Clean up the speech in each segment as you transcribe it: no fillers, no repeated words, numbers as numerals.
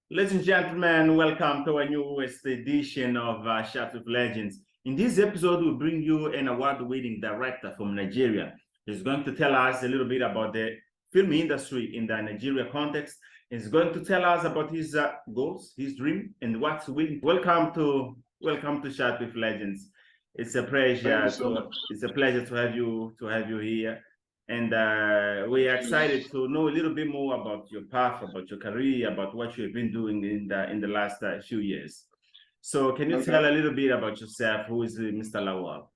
Ladies and gentlemen, welcome to our newest edition of Chats with Legends. In this episode, we'll bring you an award-winning director from Nigeria. He's going to tell us a little bit about the film industry in the Nigeria context. He's going to tell us about his goals, his dream, and what's winning. Welcome to Chats with Legends. It's a pleasure. It's a pleasure to have you here. And we are excited to know a little bit more about your path, about your career, about what you've been doing in the last few years. So can you tell a little bit about yourself? Who is Mr. Lawal?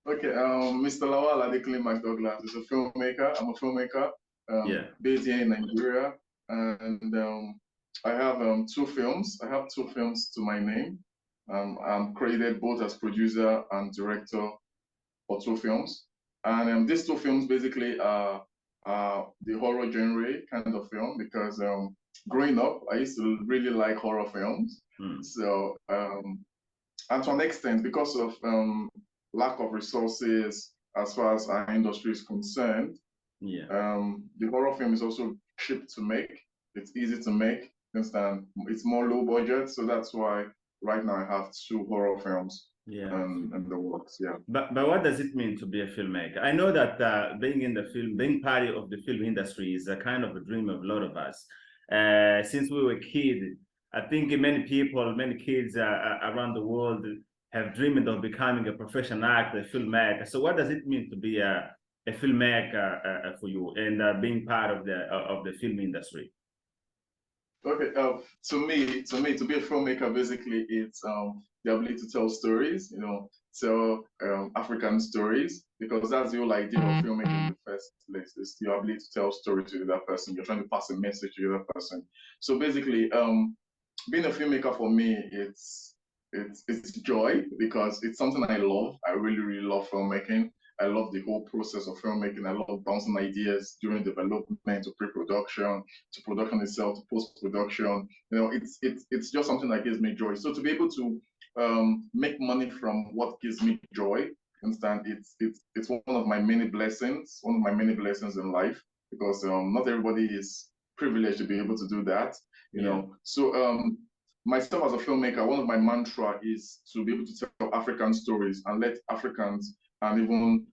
Okay, Mr. Lawal Adekunle Douglas is a filmmaker. I'm a filmmaker based here in Nigeria. And I have two films. I have two films to my name. I'm credited both as producer and director for two films. And these two films basically are the horror genre kind of film because growing up, I used to really like horror films. So, and to an extent, because of lack of resources as far as our industry is concerned, the horror film is also cheap to make. It's easy to make. Understand? It's more low budget, so that's why right now I have two horror films. And the works, But what does it mean to be a filmmaker? I know that being part of the film industry is a kind of a dream of a lot of us. Since we were kids, I think many kids around the world have dreamed of becoming a professional actor, a filmmaker. So what does it mean to be a filmmaker for you and being part of the film industry? Okay, to me, to be a filmmaker, basically, it's the ability to tell stories, tell African stories, because that's the whole idea of filmmaking in the first place, is the ability to tell stories to that person. You're trying to pass a message to that person. So basically, being a filmmaker for me, it's joy, because it's something I love. I really, really love filmmaking. I love the whole process of filmmaking. I love bouncing ideas during development to pre-production, to production itself, to post-production. It's just something that gives me joy. So to be able to make money from what gives me joy, understand, it's one of my many blessings, in life, because not everybody is privileged to be able to do that. So myself as a filmmaker, one of my mantra is to be able to tell African stories and let Africans and even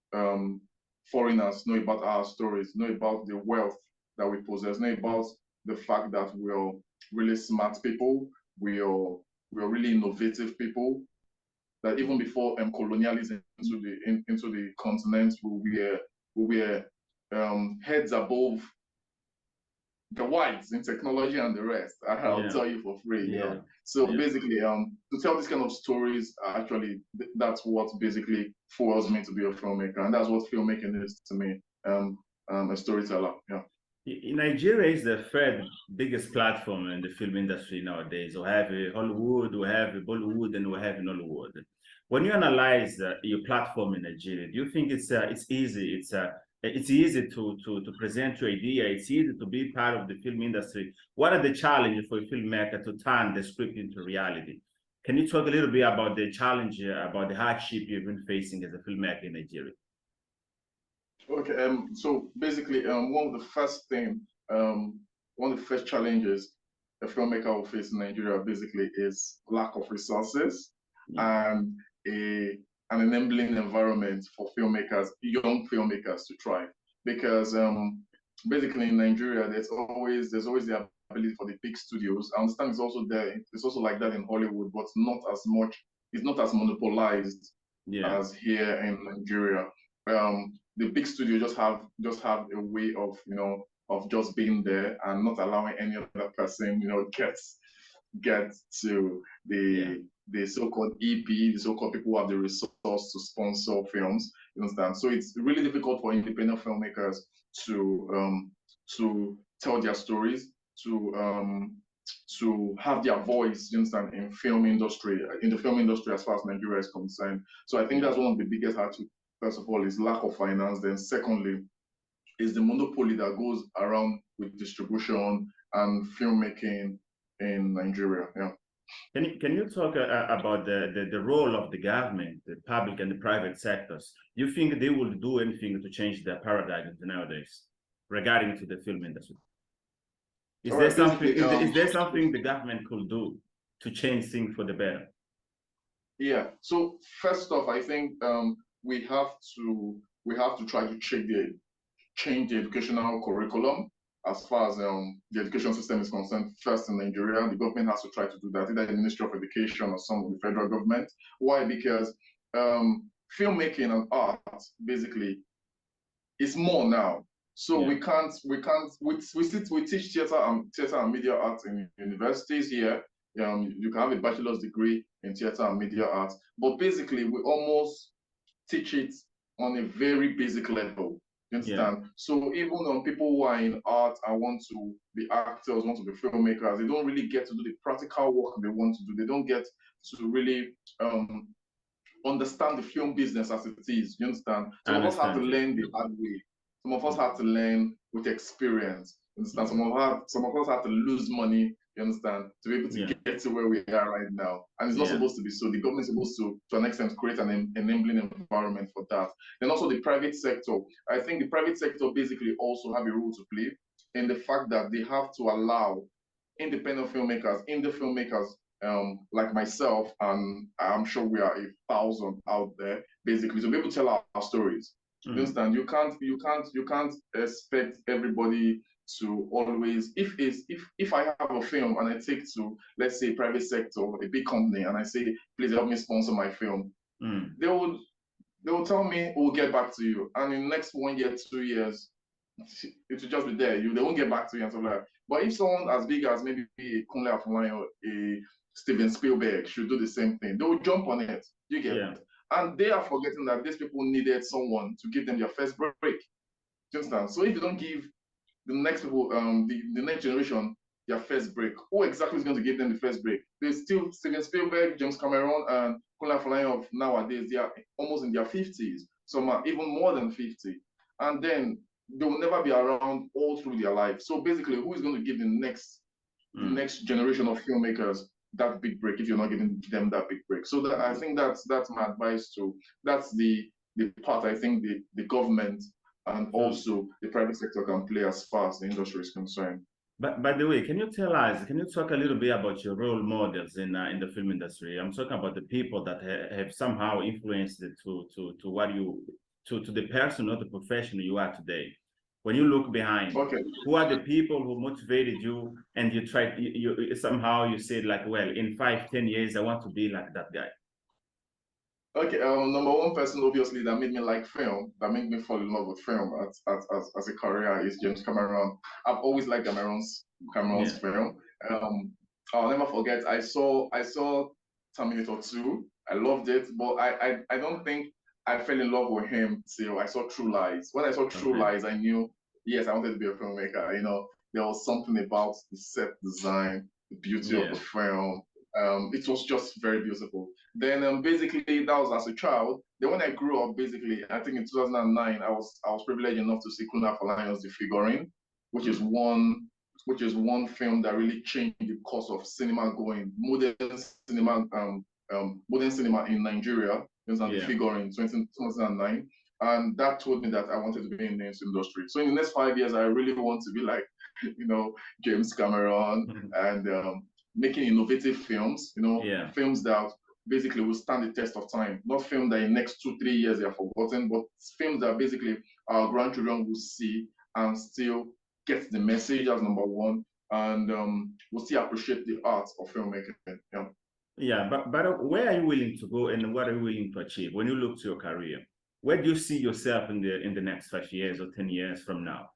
foreigners know about our stories, know about the wealth that we possess, know about the fact that we are really smart people, we are really innovative people, that even before colonialism into the continent, we were heads above the whites in technology and the rest. I'll tell you for free. So basically, to tell these kind of stories, actually, that's what basically fuels me to be a filmmaker, and that's what filmmaking is to me. A storyteller. Nigeria is the third biggest platform in the film industry nowadays. We have Hollywood, we have Bollywood, and we have Nollywood. When you analyze your platform in Nigeria, do you think it's easy? It's easy to present your idea. It's easy to be part of the film industry. What are the challenges for a filmmaker to turn the script into reality? Can you talk a little bit about the challenge, about the hardship you've been facing as a filmmaker in Nigeria? Okay. So basically, one of the first challenges a filmmaker will face in Nigeria basically is lack of resources and an enabling environment for filmmakers, young filmmakers, to thrive. Because basically in Nigeria, there's always the ability for the big studios. I understand it's also there. It's also like that in Hollywood, but not as much. It's not as monopolized as here in Nigeria. The big studio just have a way of of just being there and not allowing any other person get to the so-called EP, the so-called people who have the resource to sponsor films. You understand? So it's really difficult for independent filmmakers to tell their stories, to have their voice, you understand, in the film industry as far as Nigeria is concerned. So I think that's one of the biggest hardships. First of all, is lack of finance. Then secondly, is the monopoly that goes around with distribution and filmmaking in Nigeria. Can you talk about the role of the government, the public and the private sectors? Do you think they will do anything to change the paradigm nowadays regarding to the film industry? Is All there right, something? basically, Is there something the government could do to change things for the better? yeah. So first off, I think we have to try to change the educational curriculum as far as the education system is concerned. First in Nigeria, the government has to try to do that, either the Ministry of Education or some of the federal government. Why? Because filmmaking and art basically is more now. So Yeah. we teach theater and media arts in universities here. You can have a bachelor's degree in theater and media arts, but basically we almost teach it on a very basic level. You Yeah. understand? So even on people who are in art and want to be actors, want to be filmmakers, they don't really get to do the practical work they want to do. They don't get to really understand the film business as it is. You understand? I Some of us had to understand you. learn the hard way. Some of us had to learn with experience. You understand? Some of us had to lose money. You understand? To be able to Yeah. get to where we are right now. And it's not Yeah. supposed to be so. The government is supposed to an extent, create an enabling environment for that. Then also the private sector. I think the private sector basically also have a role to play in the fact that they have to allow independent filmmakers, indie filmmakers like myself, and I'm sure we are 1,000 out there, basically, to be able to tell our stories. You understand? You can't expect everybody to always. If I have a film and I take to, let's say, private sector, a big company, and I say, please help me sponsor my film, they would tell me we'll get back to you, and in the next 1 year, 2 years, it will just be there. They won't get back to you and stuff like that. But if someone as big as maybe a Kunle Afolayan or a Steven Spielberg should do the same thing, they will jump on it. You get Yeah. it? And they are forgetting that these people needed someone to give them their first break. Do you understand? So if you don't give the next people, the next generation, their first break, who exactly is going to give them the first break? There's still Steven Spielberg, James Cameron, and Kunle Afolayan of nowadays. They are almost in their 50s. Some are even more than 50. And then they will never be around all through their life. So basically, who is going to give the next generation of filmmakers that big break if you're not giving them that big break? So that, I think that's my advice to. That's the part I think the government and also the private sector can play as far as the industry is concerned. But by the way, can you tell us, can you talk a little bit about your role models in the film industry? I'm talking about the people that have somehow influenced it to what you to the person or the professional you are today. When you look behind, Okay. who are the people who motivated you and you tried you somehow you said like, well, in 5, 10 years, I want to be like that guy. Okay, number one person obviously that made me like film, that made me fall in love with film as a career is James Cameron. I've always liked Cameron's film. I'll never forget. I saw Terminator 2. I loved it, but I don't think I fell in love with him till I saw True Lies. When I saw True Lies, I knew, yes, I wanted to be a filmmaker. You know, there was something about the set design, the beauty of the film. It was just very beautiful. Then basically that was as a child. Then when I grew up, basically, I think in 2009, I was privileged enough to see Kunle Afolayan's The Figurine, which is one film that really changed the course of cinema going, modern cinema in Nigeria. The Figurine, 2009. And that told me that I wanted to be in this industry. So in the next 5 years, I really want to be like, James Cameron and making innovative films, films that basically will stand the test of time. Not films that in the next 2, 3 years they are forgotten, but films that basically our grandchildren will see and still get the message as number one, and will still appreciate the art of filmmaking. Yeah. Yeah, but where are you willing to go and what are you willing to achieve when you look to your career? Where do you see yourself in the next 5 years or 10 years from now?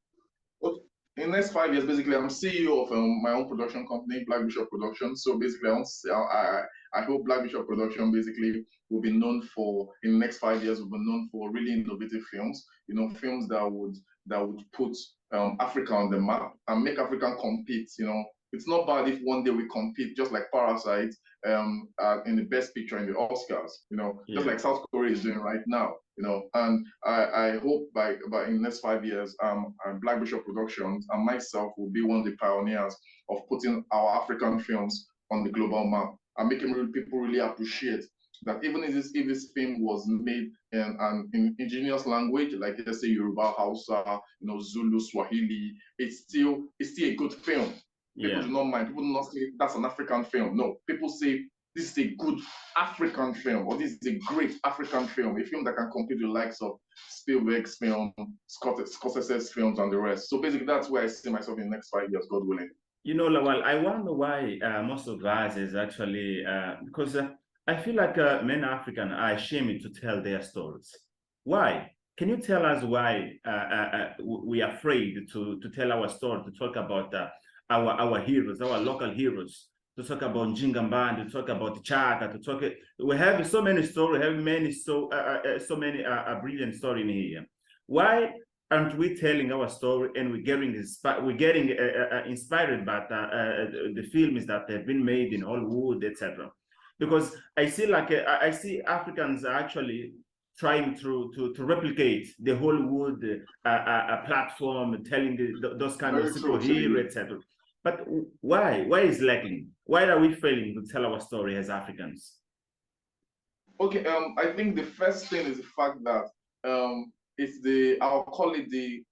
Well, in the next 5 years, basically, I'm CEO of my own production company, Black Bishop Production. So basically, I hope Black Bishop Production basically will be known for, in the next 5 years, will be known for really innovative films. Films that would put Africa on the map and make Africa compete. It's not bad if one day we compete, just like Parasite, in the Best Picture in the Oscars. Just like South Korea is doing right now. And I hope by in the next 5 years, Black Bishop Productions and myself will be one of the pioneers of putting our African films on the global map and making people really appreciate that even if this film was made in an indigenous language, like let's say Yoruba, Hausa, Zulu, Swahili, it's still a good film. People Yeah. do not mind. People do not say that's an African film. No, people say this is a good African film, or this is a great African film, a film that can compete with the likes of Spielberg's film, Scorsese's films, and the rest. So basically, that's where I see myself in the next 5 years, God willing. Lawal, I wonder why most of us is actually because I feel like many Africans are ashamed to tell their stories. Why? Can you tell us why we are afraid to tell our story, to talk about our heroes, our local heroes, to talk about Njingamband, to talk about Chaka, to talk. We have so many stories, have many so many brilliant stories in here. Why aren't we telling our story and we're getting inspired by the films that have been made in Hollywood, etc. Because I see like I see Africans actually trying to replicate the Hollywood platform, telling those kind of superhero, etc. But why is lacking? Why are we failing to tell our story as Africans? Okay, I think the first thing is the fact that it's I'll call it the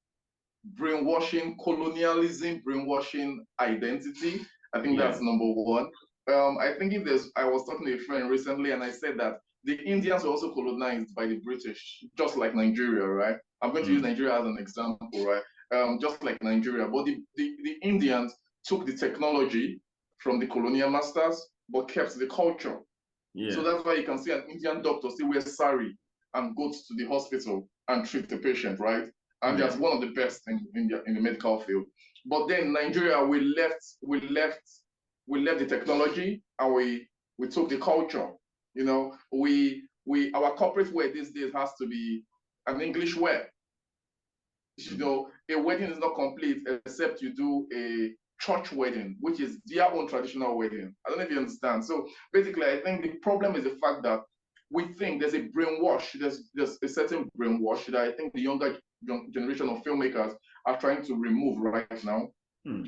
brainwashing, colonialism, brainwashing identity. I think that's number one. I think I was talking to a friend recently and I said that the Indians were also colonized by the British, just like Nigeria, right? I'm going to use Nigeria as an example, right? Just like Nigeria, but the Indians took the technology from the colonial masters, but kept the culture. Yeah. So that's why you can see an Indian doctor still wear sari and go to the hospital and treat the patient, right? And that's one of the best in India in the medical field. But then Nigeria, we left the technology and we took the culture. You know, our corporate wear these days has to be an English wear. You know, a wedding is not complete except you do a church wedding, which is their own traditional wedding. I don't know if you understand. So basically, I think the problem is the fact that we think there's a brainwash, there's a certain brainwash that I think the younger generation of filmmakers are trying to remove right now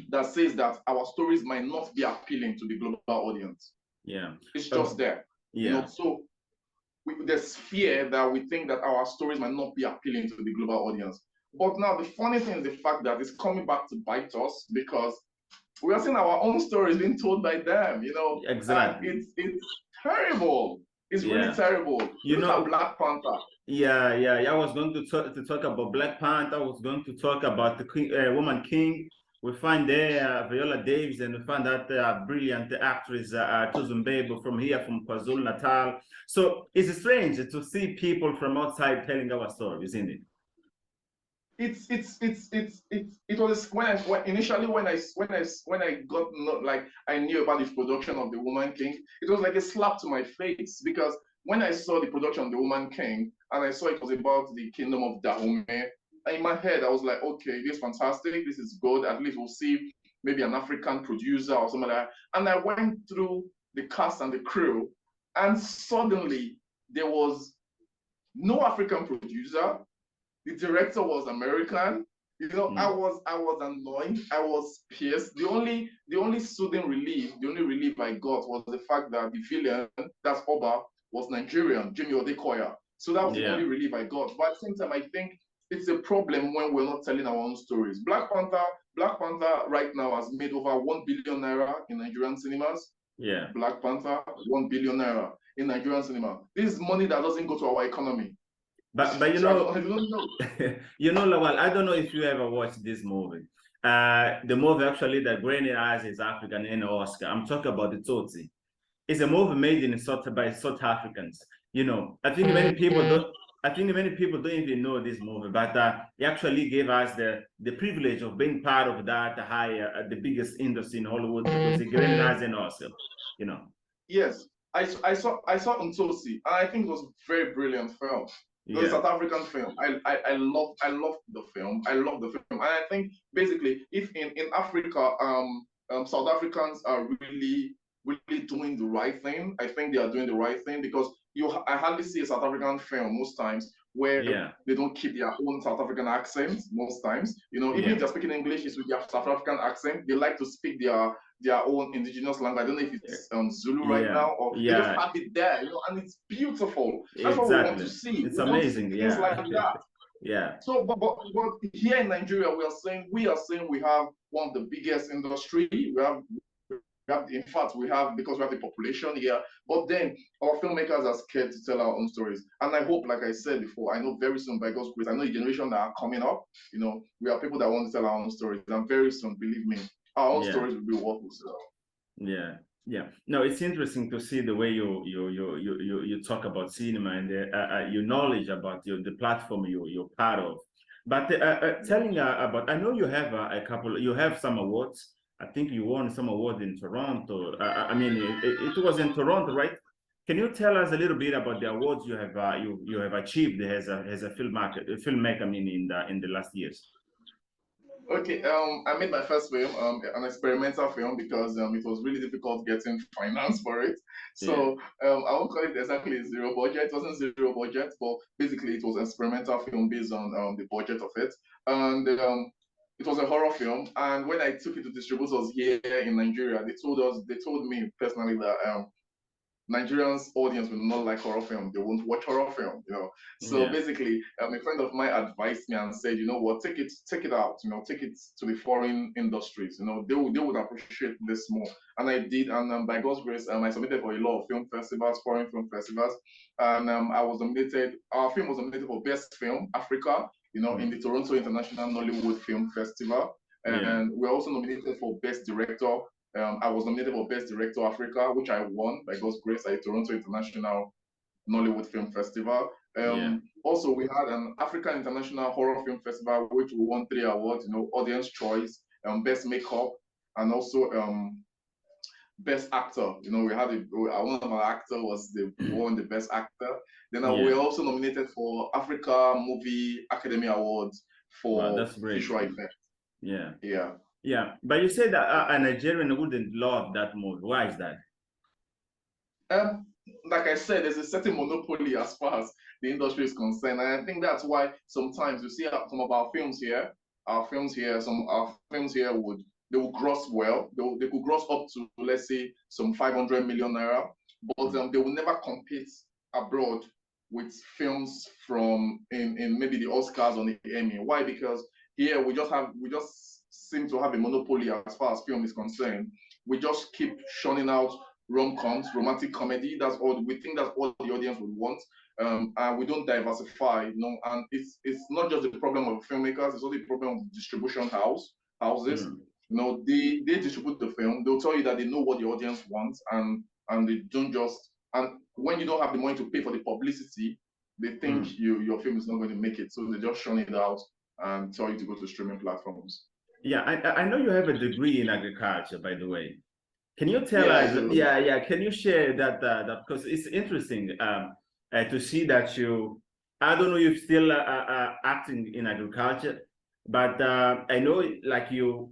that says that our stories might not be appealing to the global audience. Yeah. It's just there. Yeah. You know, so there's fear that we think that our stories might not be appealing to the global audience. But now the funny thing is the fact that it's coming back to bite us because we are seeing our own stories being told by them, you know. Exactly. And it's terrible. It's really terrible. You look at Black Panther. Yeah. I was going to talk about Black Panther. I was going to talk about the Woman King. We find there Viola Davis, and we find that brilliant actress Tuzum Bebo from here, from KwaZulu Natal. So it's strange to see people from outside telling our story, isn't it? It was initially when I got like I knew about the production of The Woman King, it was like a slap to my face because when I saw the production of The Woman King and I saw it was about the kingdom of Dahomey, in my head I was like, okay, this is fantastic, this is good. At least we'll see maybe an African producer or something like that. And I went through the cast and the crew, and suddenly there was no African producer. The director was American. You know, I was annoyed. I was pissed. The only soothing relief, the only relief I got was the fact that the villain, that's Oba, was Nigerian, Jimmy Odekoya. So that was the only relief I got. But at the same time, I think it's a problem when we're not telling our own stories. Black Panther right now has made over 1 billion naira in Nigerian cinemas. Yeah. Black Panther, 1 billion naira in Nigerian cinema. This is money that doesn't go to our economy. But you know, you know, Lawal, I don't know if you ever watched this movie. The movie actually that Granny Eyes is African in Oscar. I'm talking about the Tsotsi. It's a movie made in by South Africans. You know, I think many people don't even know this movie, but it actually gave us the privilege of being part of that the biggest industry in Hollywood because the Granny Eyes in Oscar. You know. Yes, I saw Tsotsi, and I think it was a very brilliant film. It was a South African film. I love the film. I love the film. And I think basically if in Africa, South Africans are really doing the right thing. I think they are doing the right thing because I hardly see a South African film most times where they don't keep their own South African accent most times. You know, even if they're speaking English, it's with their South African accent. They like to speak their own indigenous language. I don't know if it's Zulu right now or they just have it there, you know, and it's beautiful. That's what we want to see. It's amazing. Things like that. Yeah. So, but here in Nigeria, we are saying we have one of the biggest industry. In fact, we have, because we have the population here. But then our filmmakers are scared to tell our own stories. And I hope, like I said before, I know very soon, by God's grace, I know the generation that are coming up. We are people that want to tell our own stories. And very soon, believe me, our own stories will be what we sell. Yeah. Yeah, no, it's interesting to see the way you talk about cinema and your knowledge about the platform you're part of. But telling about, I know you have you have some awards. I think you won some award in Toronto. I mean, it was in Toronto, right? Can you tell us a little bit about the awards you have achieved as a filmmaker? I mean, in the last years. Okay, I made my first film, an experimental film, because it was really difficult getting finance for it. So I won't call it exactly zero budget. It wasn't zero budget, but basically it was an experimental film based on the budget of it. And it was a horror film. And when I took it to distributors here in Nigeria, they told me personally that Nigerians audience will not like horror film. They won't watch horror film. So basically, a friend of mine advised me and said, you know what, take it out, take it to the foreign industries. They would appreciate this more. And I did, and by God's grace, I submitted for a lot of film festivals, foreign film festivals, and I was nominated. Our film was nominated for Best Film Africa, in the Toronto International Nollywood Film Festival, and we're also nominated for Best Director. I was nominated for Best Director Africa, which I won by God's grace at the Toronto International Nollywood Film Festival. Also, we had an African International Horror Film Festival, which we won 3 awards, Audience Choice, Best Makeup, and also Best Actor. We had one of our actors won the Best Actor. Then we were also nominated for Africa Movie Academy Awards for visual effects. Yeah. Yeah. Yeah, but you said that a Nigerian wouldn't love that movie. Why is that? Like I said, there's a certain monopoly as far as the industry is concerned, and I think that's why sometimes you see some of our films here, they will gross well. They could gross up to, let's say, some 500 million naira, but they will never compete abroad with films from in maybe the Oscars or the Emmy. Why? Because here we just seem to have a monopoly as far as film is concerned. We just keep churning out rom-coms, romantic comedy. That's all we think. That's all the audience would want, and we don't diversify. And it's not just the problem of filmmakers; it's also the problem of distribution houses. They distribute the film. They'll tell you that they know what the audience wants, and they don't just. And when you don't have the money to pay for the publicity, they think your film is not going to make it, so they just shun it out and tell you to go to streaming platforms. Yeah, I know you have a degree in agriculture, by the way. Can you tell us? Can you share that because it's interesting to see that you. I don't know if still acting in agriculture, but I know like you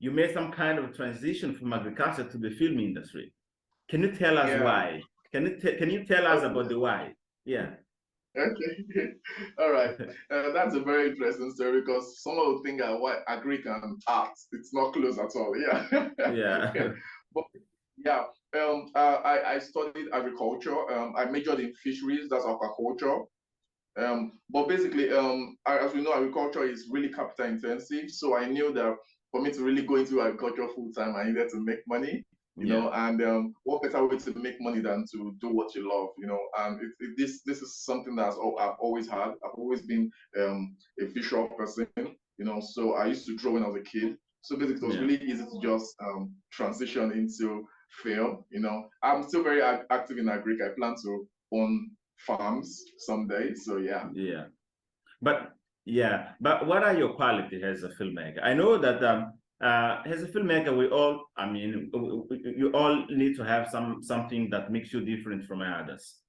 made some kind of transition from agriculture to the film industry. Can you tell us why? Can you tell us about the why? Yeah. Okay, all right. That's a very interesting story because some of the things why agric and art, it's not close at all. Yeah. Yeah. But yeah, I studied agriculture. I majored in fisheries, that's aquaculture. But basically, as we know, agriculture is really capital intensive. So I knew that for me to really go into agriculture full time, I needed to make money. And what better way to make money than to do what you love, and this is something that I've always had. I've always been a visual person, so I used to draw when I was a kid. So basically it was really easy to just transition into film. I'm still very active in agric. I plan to own farms someday, so yeah. But what are your qualities as a filmmaker? I know that as a filmmaker, you all need to have something that makes you different from others.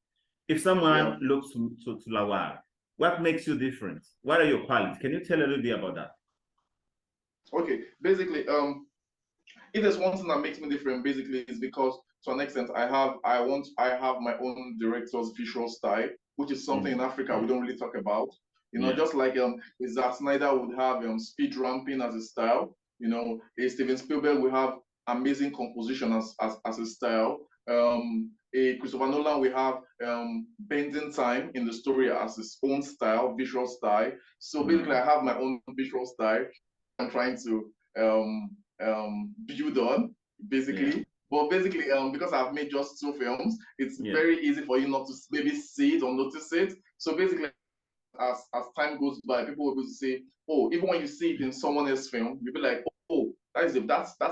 If someone looks to Lawal, what makes you different? What are your qualities? Can you tell a little bit about that? Okay, basically, if there's one thing that makes me different, basically, is because to an extent I have my own director's visual style, which is something in Africa we don't really talk about. Just like Zack Snyder would have speed ramping as a style. Steven Spielberg will have amazing composition as a style. a Christopher Nolan will have bending time in the story as his own style, visual style. So basically, I have my own visual style. I'm trying to build on, basically. Yeah. But basically, because I've made just 2 films, it's Yeah. very easy for you not to maybe see it or notice it. So basically, as time goes by, people will be able to say, oh, even when you see it in someone else's film, you'll be like, oh, that's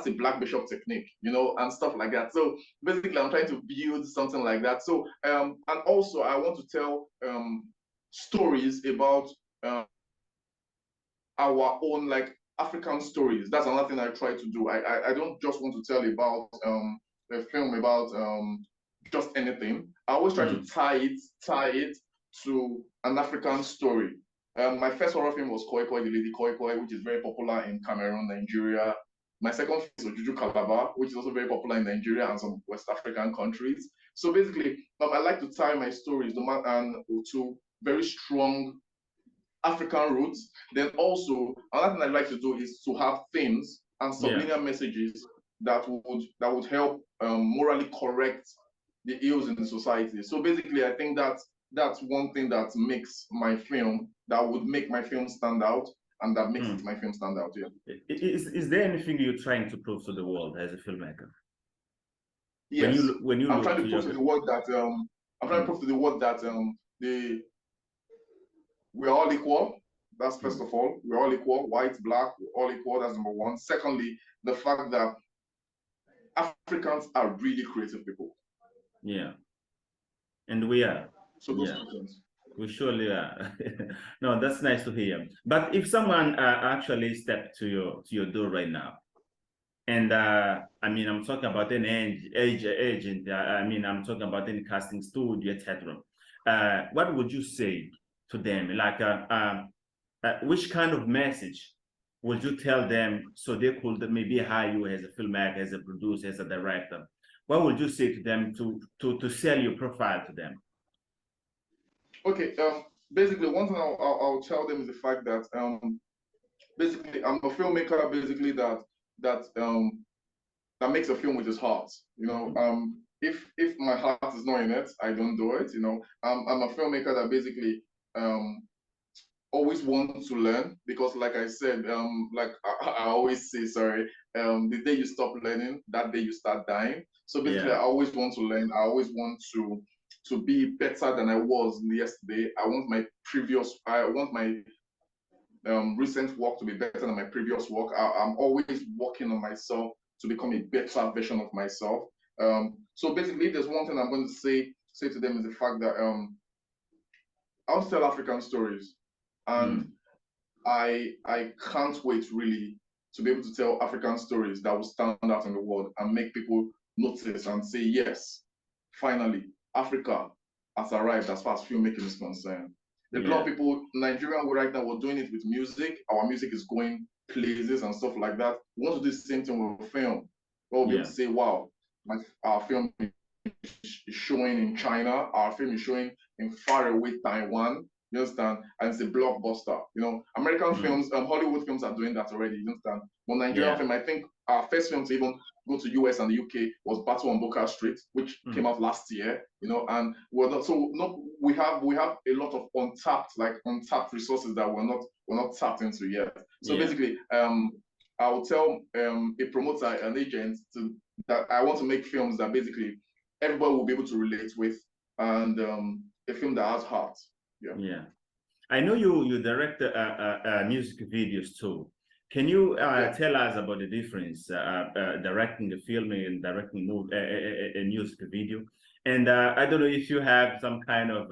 a Black Bishop technique, you know, and stuff like that. So basically, I'm trying to build something like that. So and also I want to tell stories about our own like African stories. That's another thing I try to do. I don't just want to tell about a film about just anything. I always try to tie it to an African story. My first horror film was Koi Koi, the Lady Koi Koi, which is very popular in Cameroon, Nigeria. My second film was Juju Calabar, which is also very popular in Nigeria and some West African countries. So basically, I like to tie my stories to very strong African roots. Then also another thing I like to do is to have themes and subliminal messages that would help morally correct the ills in the society. So basically, I think that's one thing that makes my film, that would make my film stand out, and that makes my film stand out. Yeah. Is there anything you're trying to prove to the world as a filmmaker? Yes. When you I'm look trying to to prove to the world that we're all equal. That's first of all, we're all equal, white, black, we're all equal. That's number one. Secondly, the fact that Africans are really creative people. Yeah, and we are. So those two things. We surely are. No, that's nice to hear. But if someone actually stepped to your door right now, and I mean, I'm talking about an agent. I mean, I'm talking about any casting studio, etc. What would you say to them? Like, which kind of message would you tell them so they could maybe hire you as a filmmaker, as a producer, as a director? What would you say to them to sell your profile to them? Okay. Basically, one thing I'll tell them is the fact that basically I'm a filmmaker. Basically, that makes a film with his heart. You know, if my heart is not in it, I don't do it. You know, I'm a filmmaker that basically always want to learn, because like I said, like I always say, sorry, the day you stop learning, that day you start dying. So basically, I always want to learn. I always want to be better than I was yesterday. I want my recent work to be better than my previous work. I'm always working on myself to become a better version of myself. So basically, there's one thing I'm going to say to them is the fact that I'll tell African stories, and I can't wait really to be able to tell African stories that will stand out in the world and make people notice and say, yes, finally, Africa has arrived as far as filmmaking is concerned. A lot of people, Nigerian right now, we're doing it with music. Our music is going places and stuff like that. We want to do the same thing with film. We'll be able to say, wow, our film is showing in China, our film is showing in faraway Taiwan. You understand? And it's a blockbuster. You know, American films, Hollywood films are doing that already. You understand? But Nigerian film, I think our first film to even go to US and the UK was Battle on Boca Street, which came out last year. You know, and we have a lot of untapped resources that we're not tapped into yet. So basically, I will tell a promoter, an agent, that I want to make films that basically everybody will be able to relate with, and a film that has heart. Yeah. I know you direct music videos too. Can you tell us about the difference directing a film and directing a music video? And I don't know if you have some kind of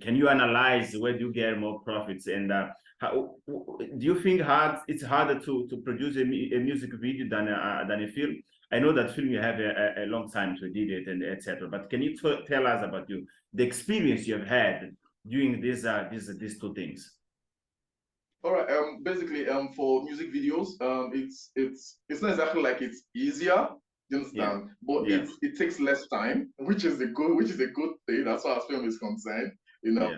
can you analyze where do you get more profits, and how do you think it's harder to produce a music video than a film? I know that film you have a long time to edit it and etc. But can you tell us about the experience you have had doing these two things? All right. Basically, for music videos, it's not exactly like it's easier. You understand? But it takes less time, which is a good thing. That's far as film is concerned. You know,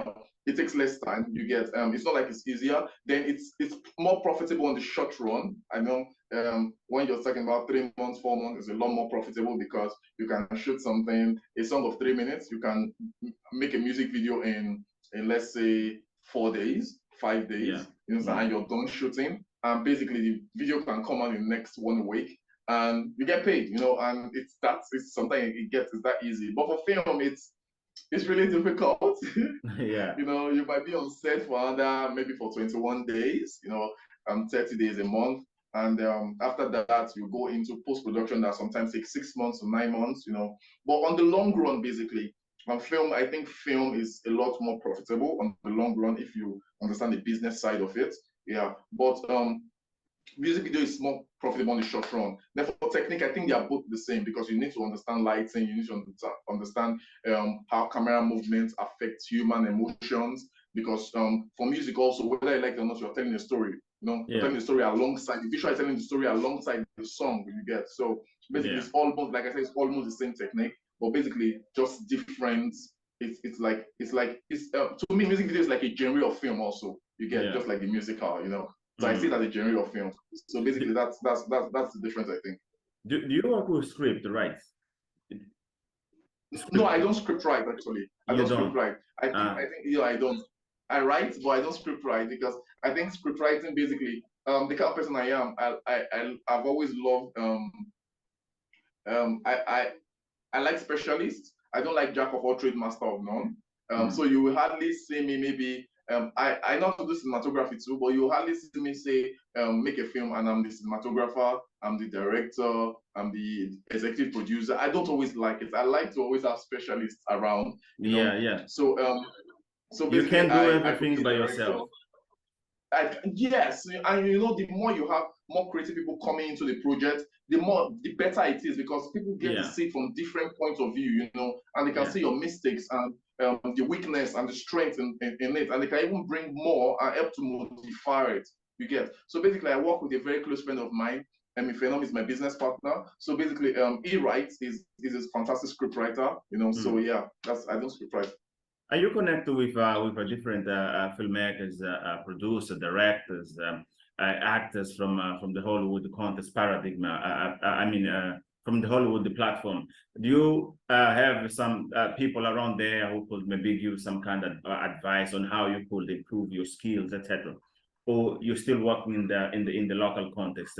it takes less time. You get it's not like it's easier. Then it's more profitable on the short run. I know when you're talking about 3 months, 4 months, it's a lot more profitable because you can shoot something, a song of 3 minutes. You can make a music video in let's say 4 days, 5 days. Yeah. You know, and you're done shooting. And basically the video can come out in the next 1 week. And you get paid, and it's something it's that easy. But for film, it's really difficult. Yeah. You might be on set for maybe for 21 days, 30 days a month. And after that, you go into post-production that sometimes takes 6 months to 9 months, But on the long run, basically, on film, I think film is a lot more profitable on the long run if you understand the business side of it. Yeah. But music video is more profitable on the short run. Therefore, technique, I think they are both the same because you need to understand lighting, you need to understand how camera movements affect human emotions. Because for music also, whether you like it or not, you're telling a story. You're telling the story alongside the visual, telling the story alongside the song you get. So basically, it's almost like I said, it's almost the same technique, but basically just different. It's to me, music video is like a genre of film also. You get just like the musical, So I see that a genre of film. So basically, that's the difference, I think. Do you work with script, right? No, I don't script write actually. I don't script write. I think I don't. I write, but I don't script write because I think script writing basically the kind of person I am. I've always loved I like specialists. I don't like jack of all trade, master of none. So you will hardly see me maybe I know how to do cinematography too, but you will hardly see me say make a film and I'm the cinematographer, I'm the director, I'm the executive producer. I don't always like it. I like to always have specialists around. Yeah. So you can do I everything by yourself. Yes, and the more you have more creative people coming into the project, the better it is because people get to see it from different points of view, and they can see your mistakes and the weakness and the strength in it, and they can even bring more and help to modify it. You get. So basically, I work with a very close friend of mine. Phenom is my business partner. So basically, he writes. He's a fantastic script writer. So yeah, I don't script write. Are you connected with different filmmakers, producers, directors, actors from the Hollywood contest paradigm? From the Hollywood platform. Do you have some people around there who could maybe give some kind of advice on how you could improve your skills, etc.? Or you're still working in the local context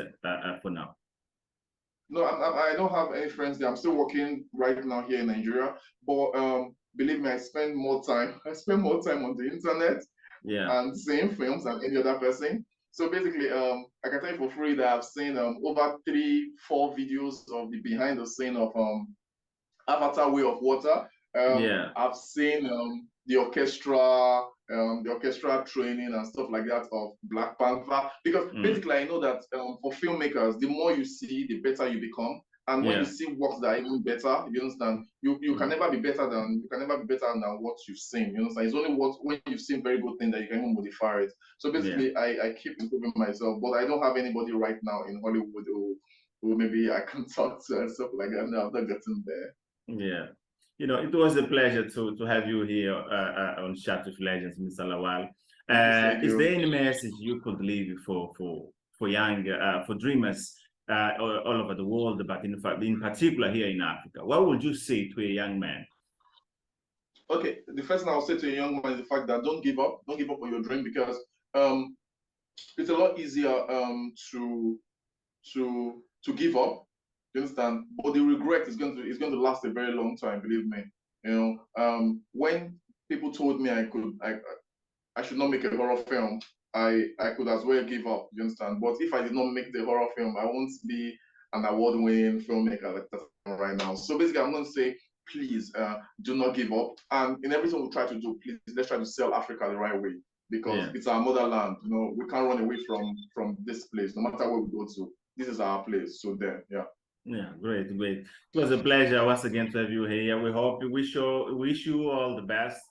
for now? No, I don't have any friends there. I'm still working right now here in Nigeria, but believe me, I spend more time on the internet and seeing films than any other person. So basically, I can tell you for free that I've seen over 3-4 videos of the behind the scene of Avatar: Way of Water. I've seen the orchestra training and stuff like that of Black Panther. Because basically, I know that for filmmakers, the more you see, the better you become. And when you see works that are even better, you understand, you can never be better than what you've seen. You understand? It's only when you've seen very good things that you can even modify it. So basically, I keep improving myself, but I don't have anybody right now in Hollywood who maybe I can talk to and stuff like that. No, I'm not getting there. Yeah. It was a pleasure to have you here on Chat with Legends, Mr. Lawal. Is there any message you could leave for young, for dreamers all over the world, but in particular here in Africa? What would you say to a young man? Okay, the first thing I'll say to a young man is the fact that don't give up on your dream, because it's a lot easier to give up. You understand? But the regret is going to last a very long time. Believe me. When people told me I should not make a horror film, I could as well give up. You understand? But if I did not make the horror film, I won't be an award-winning filmmaker like that right now. So basically, I'm going to say, please do not give up. And in everything we try to do, please let's try to sell Africa the right way, because it's our motherland. We can't run away from this place, no matter where we go to. This is our place. So there, Yeah, great. It was a pleasure once again to have you here. We wish you all the best.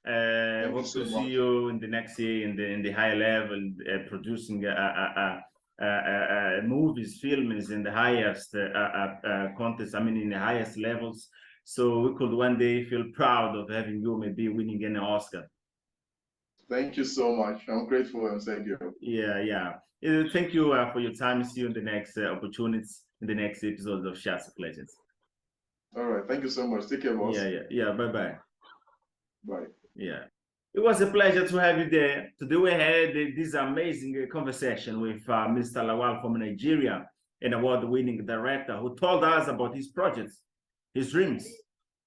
Hope to see you in the next year in the high level, producing movies, films in the highest contest. In the highest levels. So we could one day feel proud of having you maybe winning an Oscar. Thank you so much. I'm grateful, and thank you. Yeah. Thank you for your time. See you in the next opportunities, in the next episodes of Chats with Legends. All right. Thank you so much. Take care, boss. Yeah. Bye-bye. Bye. Yeah. It was a pleasure to have you there. Today we had this amazing conversation with Mr. Lawal from Nigeria, an award-winning director who told us about his projects, his dreams,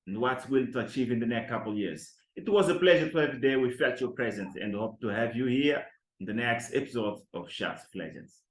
and what's willing to achieve in the next couple of years. It was a pleasure to have you there. We felt your presence and hope to have you here in the next episode of Chats with Legends.